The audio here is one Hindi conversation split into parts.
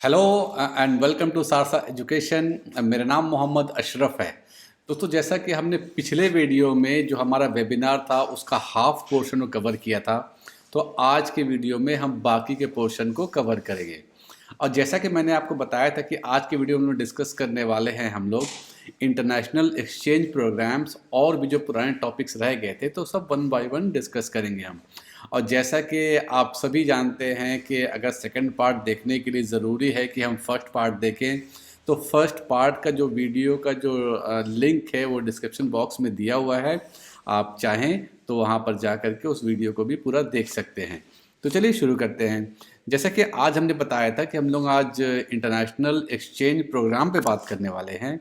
Hello and welcome to Sarsa education. मेरा नाम मोहम्मद अशरफ है। दोस्तों, जैसा कि हमने पिछले वीडियो में जो हमारा वेबिनार था उसका हाफ पोर्शन को कवर किया था, तो आज के वीडियो में हम बाकी के पोर्शन को कवर करेंगे। और जैसा कि मैंने आपको बताया था कि आज के वीडियो में डिस्कस करने वाले हैं हम लोग इंटरनेशनल एक्सचेंज प्रोग्राम्स, और भी जो पुराने टॉपिक्स रह गए थे तो सब वन बाय वन डिस्कस करेंगे हम। और जैसा कि आप सभी जानते हैं कि अगर सेकंड पार्ट देखने के लिए ज़रूरी है कि हम फर्स्ट पार्ट देखें, तो फर्स्ट पार्ट का जो वीडियो का जो लिंक है वो डिस्क्रिप्शन बॉक्स में दिया हुआ है। आप चाहें तो वहाँ पर जा कर के उस वीडियो को भी पूरा देख सकते हैं। तो चलिए शुरू करते हैं। जैसा कि आज हमने बताया था कि हम लोग आज इंटरनेशनल एक्सचेंज प्रोग्राम पे बात करने वाले हैं।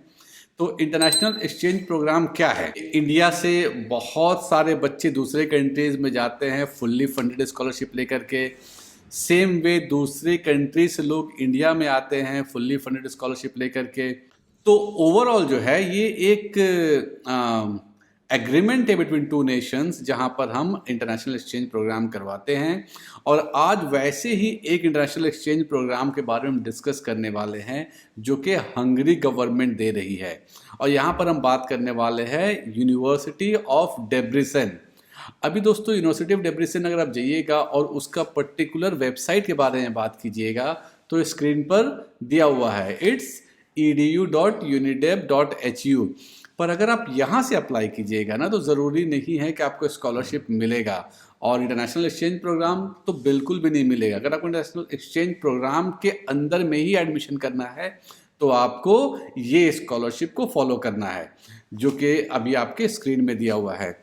तो इंटरनेशनल एक्सचेंज प्रोग्राम क्या है? इंडिया से बहुत सारे बच्चे दूसरे कंट्रीज़ में जाते हैं फुल्ली फंडेड स्कॉलरशिप लेकर के। सेम वे दूसरे कंट्री से लोग इंडिया में आते हैं फुल्ली फंडेड स्कॉलरशिप लेकर के। तो ओवरऑल जो है ये एक एग्रीमेंट है बिटवीन टू नेशंस, जहां पर हम इंटरनेशनल एक्सचेंज प्रोग्राम करवाते हैं। और आज वैसे ही एक इंटरनेशनल एक्सचेंज प्रोग्राम के बारे में हम डिस्कस करने वाले हैं जो कि हंगरी गवर्नमेंट दे रही है। और यहाँ पर हम बात करने वाले हैं यूनिवर्सिटी ऑफ डेब्रिसन। अभी दोस्तों, यूनिवर्सिटी ऑफ डेब्रिसन अगर आप जाइएगा और उसका पर्टिकुलर वेबसाइट के बारे में बात कीजिएगा तो स्क्रीन पर दिया हुआ है, इट्स edu.unideb.hu। पर अगर आप यहाँ से अप्लाई कीजिएगा ना तो ज़रूरी नहीं है कि आपको स्कॉलरशिप मिलेगा, और इंटरनेशनल एक्सचेंज प्रोग्राम तो बिल्कुल भी नहीं मिलेगा। अगर आपको इंटरनेशनल एक्सचेंज प्रोग्राम के अंदर में ही एडमिशन करना है तो आपको ये स्कॉलरशिप को फॉलो करना है, जो कि अभी आपके स्क्रीन में दिया हुआ है।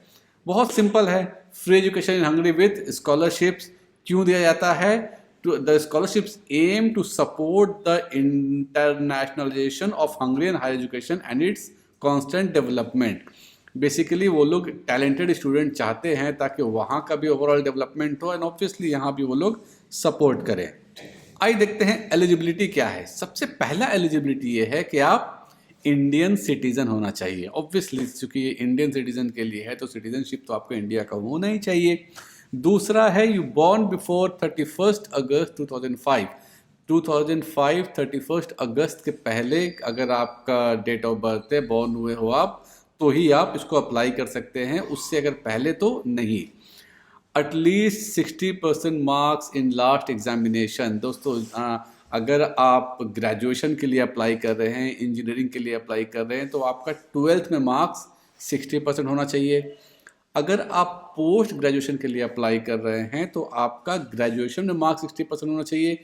बहुत सिंपल है। Free education in Hungary with scholarships क्यों दिया जाता है? The scholarships aim to support the internationalization of Hungarian higher education and its constant development। Basically वो लोग टैलेंटेड स्टूडेंट चाहते हैं ताकि वहाँ का भी ओवरऑल डेवलपमेंट हो, एंड ऑब्वियसली यहाँ भी वो लोग सपोर्ट करें। आइए देखते हैं एलिजिबिलिटी क्या है। सबसे पहला एलिजिबिलिटी ये है कि आप इंडियन सिटीजन होना चाहिए। ऑब्वियसली चूंकि ये इंडियन सिटीजन के लिए है तो सिटीजनशिप तो आपको इंडिया का होना ही चाहिए। दूसरा है यू बॉर्न बिफोर 31 अगस्त 2005। 31 अगस्त के पहले अगर आपका डेट ऑफ बर्थ है, बॉर्न हुए हो आप, तो ही आप इसको अप्लाई कर सकते हैं। उससे अगर पहले तो नहीं। At least 60% marks in last examination. दोस्तों, अगर आप ग्रेजुएशन के लिए अप्लाई कर रहे हैं, इंजीनियरिंग के लिए अप्लाई कर रहे हैं, तो आपका 12th में मार्क्स 60% होना चाहिए। अगर आप पोस्ट ग्रेजुएशन के लिए अप्लाई कर रहे हैं तो आपका ग्रेजुएशन में मार्क्स 60% होना चाहिए।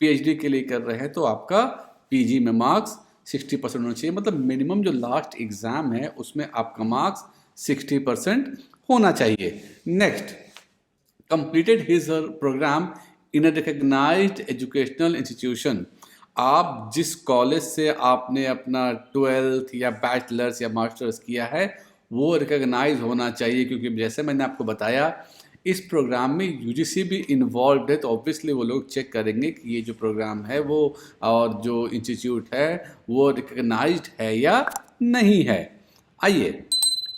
पीएचडी के लिए कर रहे हैं तो आपका पीजी में मार्क्स 60% होना चाहिए। मतलब मिनिमम जो लास्ट एग्जाम है उसमें आपका मार्क्स 60% होना चाहिए। Next, completed his her program in a recognized educational institution। आप जिस कॉलेज से आपने अपना 12th या बैचलर्स या मास्टर्स किया है वो रिकॉग्नाइज होना चाहिए, क्योंकि जैसे मैंने आपको बताया इस प्रोग्राम में यूजीसी भी इन्वॉल्व है। तो ऑब्वियसली वो लोग चेक करेंगे कि ये जो प्रोग्राम है वो और जो इंस्टीट्यूट है वो रिकॉग्नाइज्ड है या नहीं है। आइए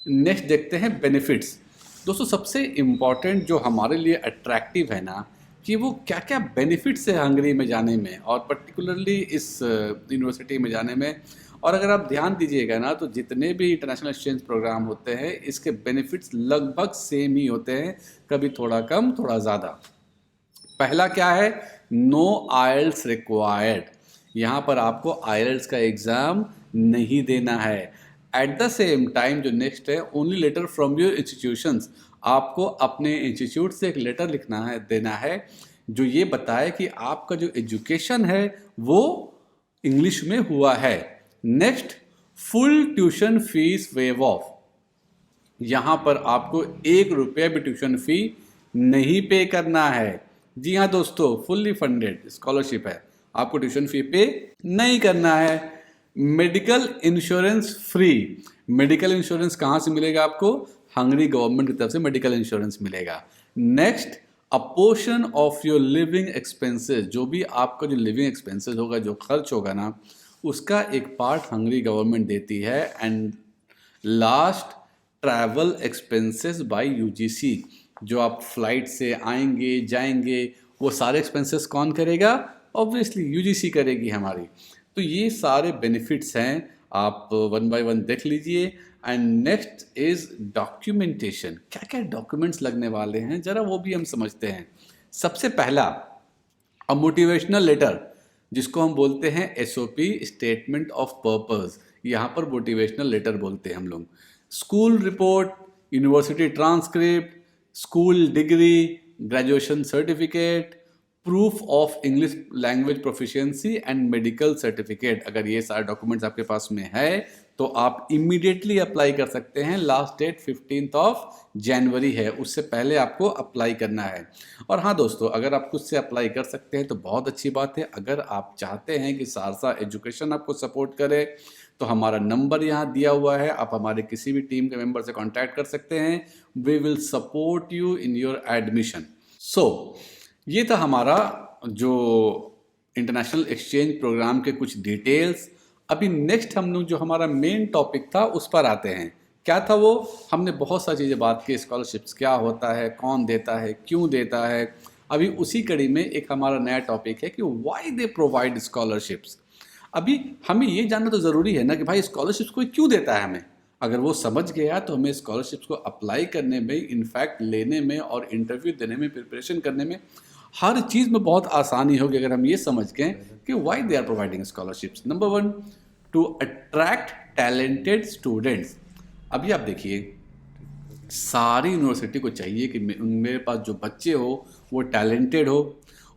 नेक्स्ट देखते हैं बेनिफिट्स। दोस्तों, सबसे इम्पॉर्टेंट जो हमारे लिए अट्रैक्टिव है ना कि वो क्या क्या बेनिफिट्स है हंगरी में जाने में, और पर्टिकुलरली इस यूनिवर्सिटी में जाने में। और अगर आप ध्यान दीजिएगा ना तो जितने भी इंटरनेशनल एक्सचेंज प्रोग्राम होते हैं इसके बेनिफिट्स लगभग सेम ही होते हैं, कभी थोड़ा कम थोड़ा ज़्यादा। पहला क्या है? No IELTS required. यहाँ पर आपको आइल्स का एग्ज़ाम नहीं देना है। एट द सेम टाइम जो नेक्स्ट है, only letter from your institutions. आपको अपने इंस्टीट्यूट से एक लेटर लिखना है, देना है, जो ये बताए कि आपका जो एजुकेशन है वो इंग्लिश में हुआ है। Next, full tuition fees wave of. यहाँ पर आपको 1 रुपया भी ट्यूशन फी नहीं पे करना है। जी हाँ दोस्तों, फुल्ली फंडेड स्कॉलरशिप है, आपको ट्यूशन फी पे नहीं करना है। Medical insurance free. Medical insurance कहाँ से मिलेगा आपको? हंगरी गवर्नमेंट की तरफ से मेडिकल इंश्योरेंस मिलेगा। Next, a portion of your living expenses. जो भी आपका जो लिविंग एक्सपेंसेस होगा, जो खर्च होगा ना, उसका एक पार्ट हंगरी गवर्नमेंट देती है। And last, travel expenses bye UGC. जो आप फ्लाइट से आएंगे जाएंगे वो सारे एक्सपेंसेस कौन करेगा? ऑब्वियसली यूजीसी करेगी हमारी। तो ये सारे बेनिफिट्स हैं, आप वन बाय वन देख लीजिए। एंड नेक्स्ट इज डॉक्यूमेंटेशन, क्या क्या डॉक्यूमेंट्स लगने वाले हैं ज़रा वो भी हम समझते हैं। सबसे पहला अ मोटिवेशनल लेटर, जिसको हम बोलते हैं एसओपी, स्टेटमेंट ऑफ पर्पस, यहाँ पर मोटिवेशनल लेटर बोलते हैं हम लोग। School report, university transcript, school degree, graduation certificate, proof of English language proficiency and medical certificate. अगर ये सारे डॉक्यूमेंट्स आपके पास में है तो आप इमीडिएटली अप्लाई कर सकते हैं। लास्ट डेट 15 जनवरी है, उससे पहले आपको अप्लाई करना है। और हाँ दोस्तों, अगर आप खुद से अप्लाई कर सकते हैं तो बहुत अच्छी बात है। अगर आप चाहते हैं कि सहरसा एजुकेशन आपको सपोर्ट करे तो हमारा नंबर यहाँ दिया हुआ है, आप हमारे किसी भी टीम के मेंबर से कांटेक्ट कर सकते हैं। We will support you in your admission. So ये था हमारा जो इंटरनेशनल एक्सचेंज प्रोग्राम के कुछ डिटेल्स। अभी नेक्स्ट हम लोग जो हमारा मेन टॉपिक था उस पर आते हैं। क्या था वो? हमने बहुत सारी चीज़ें बात की, स्कॉलरशिप्स क्या होता है, कौन देता है, क्यों देता है। अभी उसी कड़ी में एक हमारा नया टॉपिक है कि व्हाई दे प्रोवाइड स्कॉलरशिप्स। अभी हमें ये जानना तो ज़रूरी है ना कि भाई स्कॉलरशिप्स कोई क्यों देता है हमें। अगर वो समझ गया तो हमें स्कॉलरशिप्स को अप्लाई करने में, इनफैक्ट लेने में और इंटरव्यू देने में, प्रिपरेशन करने में, हर चीज़ में बहुत आसानी होगी अगर हम ये समझ गए कि why they are providing scholarships. Number 1, to attract talented students. अभी आप देखिए, सारी यूनिवर्सिटी को चाहिए कि मेरे पास जो बच्चे हो वो टैलेंटेड हो,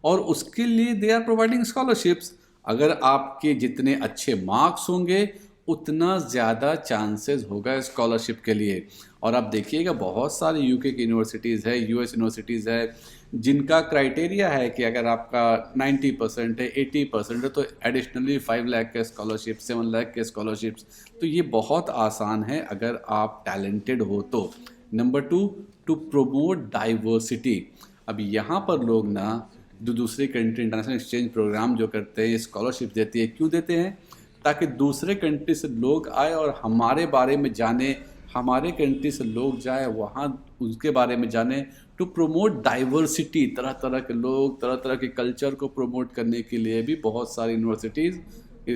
और उसके लिए दे आर प्रोवाइडिंग स्कॉलरशिप्स। अगर आपके जितने अच्छे मार्क्स होंगे उतना ज़्यादा चांसेस होगा स्कॉलरशिप के लिए। और आप देखिएगा बहुत सारी यूके की यूनिवर्सिटीज़ है, यूएस यूनिवर्सिटीज़ है, जिनका क्राइटेरिया है कि अगर आपका 90% है, 80% है, तो एडिशनली 5 लाख के स्कॉलरशिप, 7 लाख के स्कॉलरशिप्स। तो ये बहुत आसान है अगर आप टैलेंटेड हो तो। Number 2, to promote diversity. अब यहाँ पर लोग ना जो दूसरी कंट्री इंटरनेशनल एक्सचेंज प्रोग्राम जो करते हैं, स्कॉलरशिप देती है, क्यों देते हैं? ताकि दूसरे कंट्री से लोग आए और हमारे बारे में जाने, हमारे कंट्री से लोग जाए वहाँ उसके बारे में जाने। टू प्रोमोट डाइवर्सिटी, तरह तरह के लोग, तरह तरह के कल्चर को प्रोमोट करने के लिए भी बहुत सारी यूनिवर्सिटीज़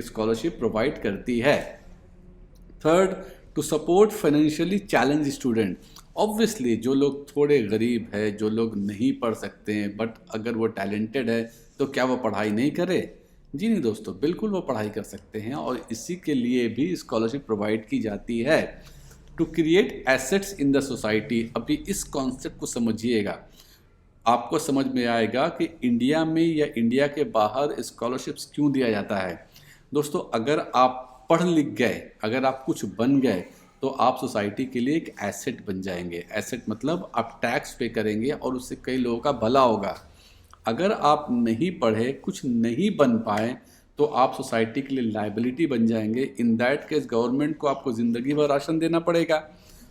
स्कॉलरशिप प्रोवाइड करती है। Third, to support financially challenge student. Obviously जो लोग थोड़े गरीब है, जो लोग नहीं पढ़ सकते हैं, बट अगर वो टैलेंटेड है तो क्या वो पढ़ाई नहीं करे? जी नहीं दोस्तों, बिल्कुल वो पढ़ाई कर सकते हैं, और इसी के लिए भी स्कॉलरशिप प्रोवाइड की जाती है। To create assets in the society. अभी इस कॉन्सेप्ट को समझिएगा, आपको समझ में आएगा कि इंडिया में या इंडिया के बाहर स्कॉलरशिप्स क्यों दिया जाता है। दोस्तों, अगर आप पढ़ लिख गए, अगर आप कुछ बन गए, तो आप सोसाइटी के लिए एक एसेट बन जाएंगे। एसेट मतलब आप टैक्स पे करेंगे और उससे कई लोगों का भला होगा। अगर आप नहीं पढ़े, कुछ नहीं बन पाए, तो आप सोसाइटी के लिए लाइबिलिटी बन जाएंगे। इन दैट केस गवर्नमेंट को आपको ज़िंदगी भर राशन देना पड़ेगा।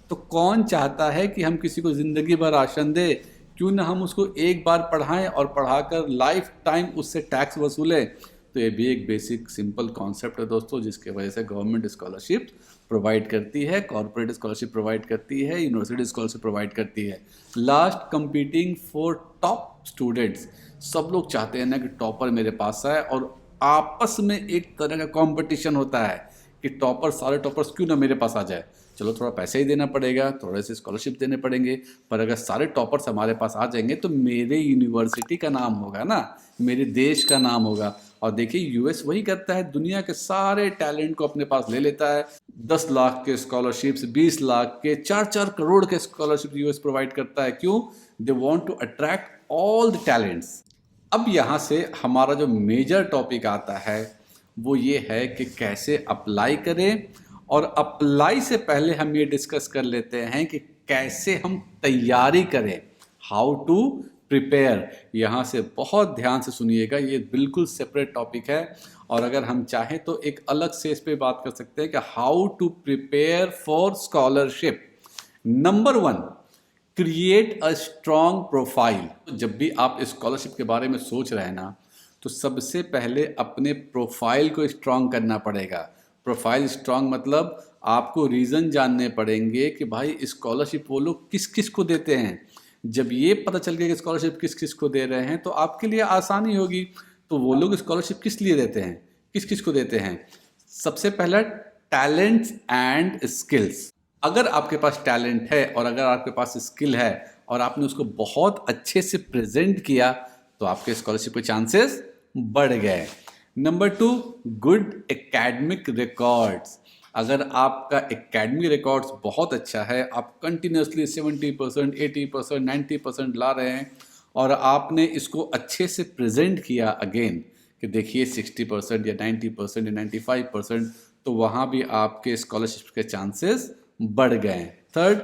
तो कौन चाहता है कि हम किसी को ज़िंदगी भर राशन दे? क्यों ना हम उसको एक बार पढ़ाएं और पढ़ाकर लाइफ टाइम उससे टैक्स वसूलें। तो ये भी एक बेसिक सिंपल कॉन्सेप्ट है दोस्तों, जिसके वजह से गवर्नमेंट स्कॉलरशिप प्रोवाइड करती है, कॉर्पोरेट स्कॉलरशिप प्रोवाइड करती है, यूनिवर्सिटी स्कॉलरशिप प्रोवाइड करती है। Last, competing for top students. सब लोग चाहते हैं ना कि टॉपर मेरे पास आए, और आपस में एक तरह का कंपटीशन होता है कि टॉपर, सारे टॉपर्स क्यों ना मेरे पास आ जाए। चलो थोड़ा पैसे ही देना पड़ेगा, थोड़े से स्कॉलरशिप देने पड़ेंगे, पर अगर सारे टॉपर्स हमारे पास आ जाएंगे तो मेरे यूनिवर्सिटी का नाम होगा ना, मेरे देश का नाम होगा। और देखिए यूएस वही करता है, दुनिया के सारे टैलेंट को अपने पास ले लेता है। 10 लाख के स्कॉलरशिप्स, 20 लाख के, 4-4 करोड़ के स्कॉलरशिप यूएस प्रोवाइड करता है। क्यों? They want to attract all the talents. अब यहाँ से हमारा जो मेजर टॉपिक आता है वो ये है कि कैसे अप्लाई करें, और अप्लाई से पहले हम ये डिस्कस कर लेते हैं कि कैसे हम तैयारी करें, हाउ टू प्रिपेयर। यहाँ से बहुत ध्यान से सुनिएगा, ये बिल्कुल सेपरेट टॉपिक है, और अगर हम चाहें तो एक अलग से इस पे बात कर सकते हैं कि how to prepare for scholarship. Number 1, create a strong profile. जब भी आप स्कॉलरशिप के बारे में सोच रहे हैं ना, तो सबसे पहले अपने प्रोफाइल को स्ट्रॉन्ग करना पड़ेगा। प्रोफाइल स्ट्रॉन्ग मतलब आपको रीज़न जानने पड़ेंगे कि भाई स्कॉलरशिप वो लोग किस किस को देते हैं। जब ये पता चल गया कि स्कॉलरशिप किस किस को दे रहे हैं तो आपके लिए आसानी होगी। तो वो लोग स्कॉलरशिप किस लिए देते हैं, किस किस को देते हैं? सबसे पहला, टैलेंट्स एंड स्किल्स। अगर आपके पास टैलेंट है और अगर आपके पास स्किल है और आपने उसको बहुत अच्छे से प्रेजेंट किया तो आपके स्कॉलरशिप के चांसेस बढ़ गए। Number 2, good academic records. अगर आपका एकेडमिक रिकॉर्ड्स बहुत अच्छा है, आप कंटिन्यूसली 70%, 80%, 90% ला रहे हैं और आपने इसको अच्छे से प्रेजेंट किया अगेन कि देखिए 60% या 90% या 95%, तो वहाँ भी आपके स्कॉलरशिप के चांसेस बढ़ गए। Third,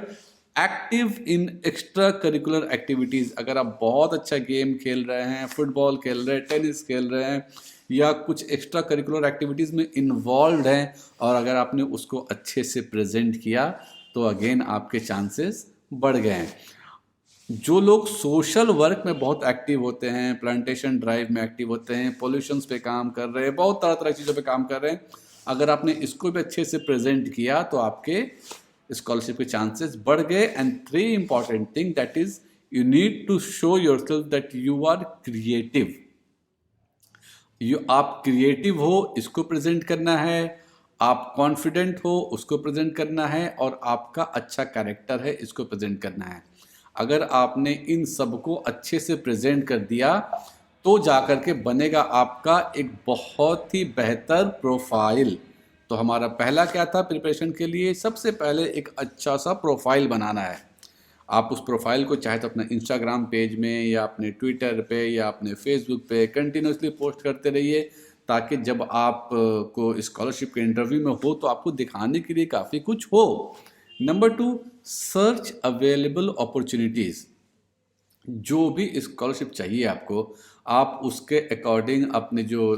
active in extra curricular activities. अगर आप बहुत अच्छा गेम खेल रहे हैं, फुटबॉल खेल रहे हैं, टेनिस खेल रहे हैं या कुछ एक्स्ट्रा करिकुलर एक्टिविटीज़ में इन्वॉल्व हैं और अगर आपने उसको अच्छे से प्रेजेंट किया तो अगेन आपके चांसेस बढ़ गए हैं। जो लोग सोशल वर्क में बहुत एक्टिव होते हैं, प्लांटेशन ड्राइव में एक्टिव होते हैं, पॉल्यूशंस पे काम कर रहे हैं, बहुत तरह तरह की चीज़ों पे काम कर रहे हैं, अगर आपने इसको भी अच्छे से प्रेजेंट किया तो आपके स्कॉलरशिप के चांसेस बढ़ गए। And 3 important thing, that is you need to show yourself that you are creative. आप क्रिएटिव हो, इसको प्रेजेंट करना है, आप कॉन्फिडेंट हो, उसको प्रेजेंट करना है, और आपका अच्छा कैरेक्टर है, इसको प्रेजेंट करना है। अगर आपने इन सबको अच्छे से प्रेजेंट कर दिया तो जाकर के बनेगा आपका एक बहुत ही बेहतर प्रोफाइल। तो हमारा पहला क्या था प्रिपरेशन के लिए? सबसे पहले एक अच्छा सा प्रोफाइल बनाना है। आप उस प्रोफाइल को चाहे तो अपने इंस्टाग्राम पेज में या अपने ट्विटर पे या अपने फेसबुक पे कंटिन्यूसली पोस्ट करते रहिए, ताकि जब आप को स्कॉलरशिप के इंटरव्यू में हो तो आपको दिखाने के लिए काफ़ी कुछ हो। Number 2, search available opportunities. जो भी स्कॉलरशिप चाहिए आपको, आप उसके अकॉर्डिंग अपने जो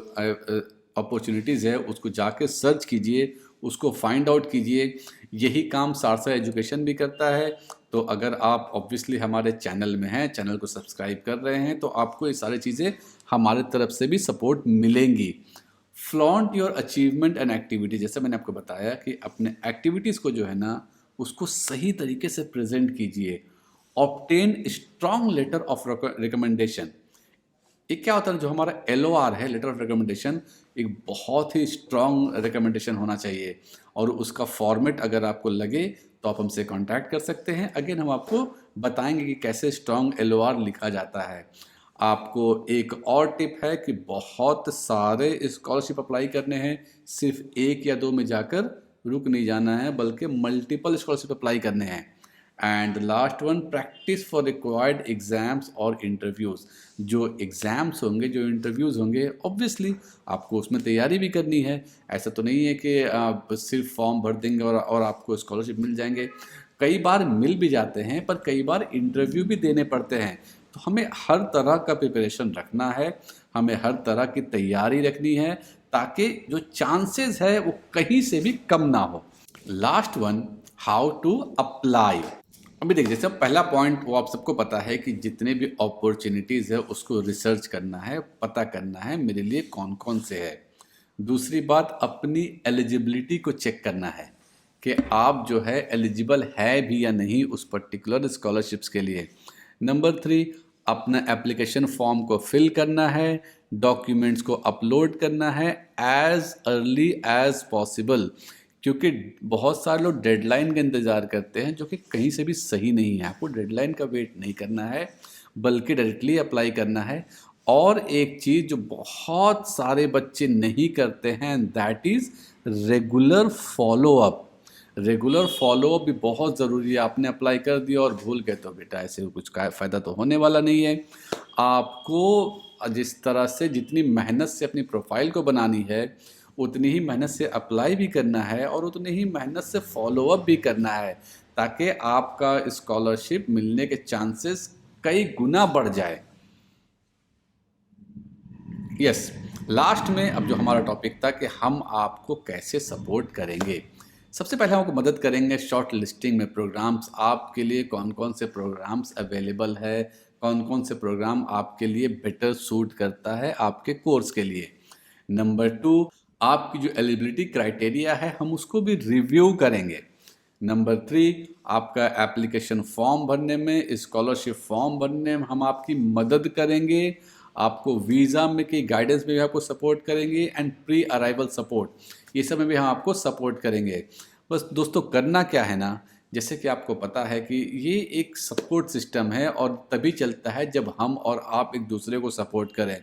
अपॉर्चुनिटीज़ है उसको जाके सर्च कीजिए, उसको फाइंड आउट कीजिए। यही काम सारसा एजुकेशन भी करता है। तो अगर आप ऑब्वियसली हमारे चैनल में हैं, चैनल को सब्सक्राइब कर रहे हैं, तो आपको ये सारी चीज़ें हमारे तरफ से भी सपोर्ट मिलेंगी। Flaunt your achievement and activity. जैसे मैंने आपको बताया कि अपने एक्टिविटीज़ को जो है ना उसको सही तरीके से प्रेजेंट कीजिए। Obtain strong letter of recommendation. ये क्या होता है, जो हमारा LOR है, लेटर ऑफ रिकमेंडेशन, एक बहुत ही स्ट्रॉन्ग रिकमेंडेशन होना चाहिए और उसका फॉर्मेट अगर आपको लगे तो आप हमसे कांटेक्ट कर सकते हैं। अगेन हम आपको बताएंगे कि कैसे स्ट्रॉन्ग LOR लिखा जाता है। आपको एक और टिप है कि बहुत सारे स्कॉलरशिप अप्लाई करने हैं, सिर्फ 1 या 2 में जाकर रुक नहीं जाना है, बल्कि मल्टीपल स्कॉलरशिप अप्लाई करने हैं। And last one, practice for required exams और इंटरव्यूज़। जो एग्ज़ाम्स होंगे, जो इंटरव्यूज़ होंगे, ऑब्वियसली आपको उसमें तैयारी भी करनी है। ऐसा तो नहीं है कि आप सिर्फ फॉर्म भर देंगे और आपको स्कॉलरशिप मिल जाएंगे। कई बार मिल भी जाते हैं, पर कई बार इंटरव्यू भी देने पड़ते हैं। तो हमें हर तरह का प्रिपरेशन रखना है, हमें हर तरह की तैयारी रखनी है, ताकि जो चांसेस है वो कहीं से भी कम ना हो। Last one, how to apply. अभी देखिए, जैसे पहला पॉइंट वो आप सबको पता है कि जितने भी अपॉर्चुनिटीज़ है उसको रिसर्च करना है, पता करना है मेरे लिए कौन कौन से है। दूसरी बात, अपनी एलिजिबिलिटी को चेक करना है कि आप जो है एलिजिबल है भी या नहीं उस पर्टिकुलर स्कॉलरशिप्स के लिए। नंबर 3, अपना एप्लीकेशन फॉर्म को फिल करना है, डॉक्यूमेंट्स को अपलोड करना है एज अर्ली एज पॉसिबल, क्योंकि बहुत सारे लोग डेडलाइन का इंतज़ार करते हैं, जो कि कहीं से भी सही नहीं है। आपको डेडलाइन का वेट नहीं करना है, बल्कि डायरेक्टली अप्लाई करना है। और एक चीज़ जो बहुत सारे बच्चे नहीं करते हैं, that is regular follow up. Regular follow up भी बहुत ज़रूरी है। आपने अप्लाई कर दिया और भूल गए तो बेटा ऐसे कुछ का फ़ायदा तो होने वाला नहीं है। आपको जिस तरह से जितनी मेहनत से अपनी प्रोफाइल को बनानी है, उतनी ही मेहनत से अप्लाई भी करना है और उतनी ही मेहनत से फॉलोअप भी करना है, ताकि आपका स्कॉलरशिप मिलने के चांसेस कई गुना बढ़ जाए। यस, लास्ट में अब जो हमारा टॉपिक था कि हम आपको कैसे सपोर्ट करेंगे। सबसे पहले हम आपको मदद करेंगे शॉर्ट लिस्टिंग में प्रोग्राम्स। आपके लिए कौन कौन से प्रोग्राम्स अवेलेबल है, कौन कौन से प्रोग्राम आपके लिए बेटर सूट करता है आपके कोर्स के लिए। नंबर 2, आपकी जो एलिजिबिलिटी क्राइटेरिया है हम उसको भी रिव्यू करेंगे। नंबर 3, आपका एप्लीकेशन फॉर्म भरने में, स्कॉलरशिप फॉर्म भरने में हम आपकी मदद करेंगे। आपको वीज़ा में की गाइडेंस में भी आपको सपोर्ट करेंगे एंड प्री अराइवल सपोर्ट, ये सब में भी हम आपको सपोर्ट करेंगे। बस दोस्तों करना क्या है ना, जैसे कि आपको पता है कि ये एक सपोर्ट सिस्टम है और तभी चलता है जब हम और आप एक दूसरे को सपोर्ट करें।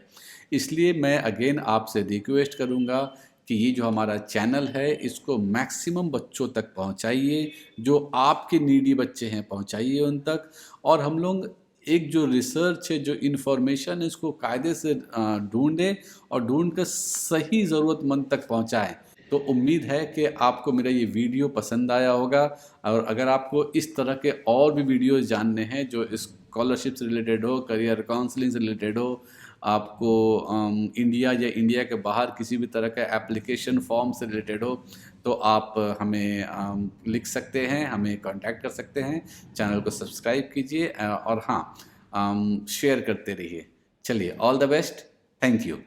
इसलिए मैं अगेन आपसे रिक्वेस्ट करूँगा कि ये जो हमारा चैनल है इसको मैक्सिमम बच्चों तक पहुंचाइए, जो आपके नीडी बच्चे हैं पहुंचाइए उन तक। और हम लोग एक जो रिसर्च है, जो इन्फॉर्मेशन है, इसको कायदे से ढूंढें और ढूंढ कर सही ज़रूरतमंद तक पहुंचाएं। तो उम्मीद है कि आपको मेरा ये वीडियो पसंद आया होगा, और अगर आपको इस तरह के और भी वीडियोस जानने हैं जो स्कॉलरशिप से रिलेटेड हो, करियर काउंसलिंग से रिलेटेड हो, आपको इंडिया या इंडिया के बाहर किसी भी तरह का एप्लीकेशन फॉर्म से रिलेटेड हो, तो आप हमें लिख सकते हैं, हमें कांटेक्ट कर सकते हैं। चैनल को सब्सक्राइब कीजिए और हाँ, शेयर करते रहिए। चलिए, all the best, thank you.